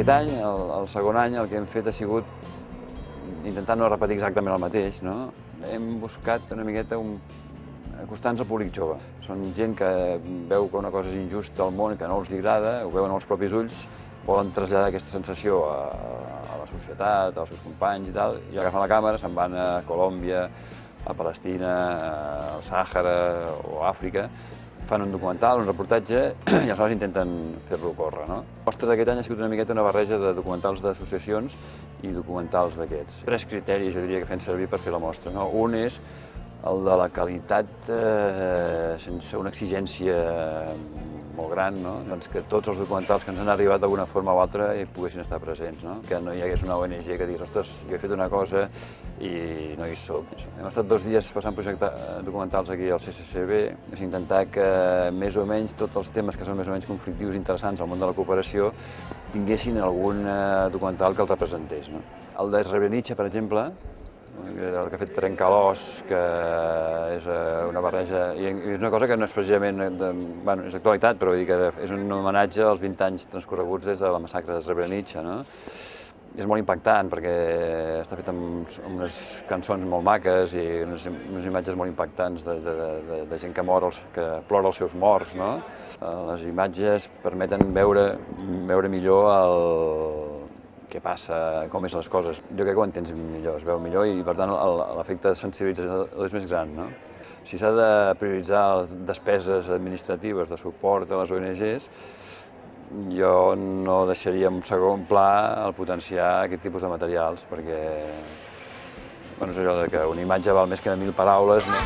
Aquest any, el segon any, el que hem fet ha sigut intentar no repetir exactament el mateix, no? Hem buscat una miqueta acostar-nos al públic jove. Són gent que veu que una cosa és injusta al món, que no els agrada, ho veuen als propis ulls, volen traslladar aquesta sensació a la societat, als seus companys i tal, i agafen la càmera, se'n van a Colòmbia, a Palestina, al Sàhara o a Àfrica, fan un documental, un reportatge, i aleshores intenten fer-lo córrer, no? La mostra d'aquest any ha sigut una miqueta una barreja de documentals d'associacions i documentals d'aquests. 3 criteris, jo diria, que fem servir per fer la mostra, no? Un és el de la qualitat sense una exigència molt gran, no? Doncs que tots els documentals que ens han arribat d'alguna forma o altra hi poguessin estar presents, no? Que no hi hagués una ONG que digués, ostres, jo he fet una cosa i no hi soc. Hem estat 2 dies passant projectar documentals aquí al CCCB, és intentar que més o menys tots els temes que són més o menys conflictius i interessants al món de la cooperació tinguessin algun documental que els representés, no? El de Srebrenica, per exemple, el que ha fet Trencalòs, que és una barreja, i és una cosa que no és precisament, bueno, és actualitat, però vull dir que és un homenatge als 20 anys transcorreguts des de la massacre de Srebrenica, no? És molt impactant perquè està fet amb unes cançons molt maques i unes imatges molt impactants de gent que mor, que plora els seus morts, no? Les imatges permeten veure millor què passa, com és les coses. Jo crec que ho entens millor, es veu millor i, per tant, l'efecte de sensibilització és més gran, no? Si s'ha de prioritzar les despeses administratives de suport a les ONGs, jo no deixaria en segon pla el potenciar aquest tipus de materials, perquè és allò que una imatge val més que 1000 paraules, no?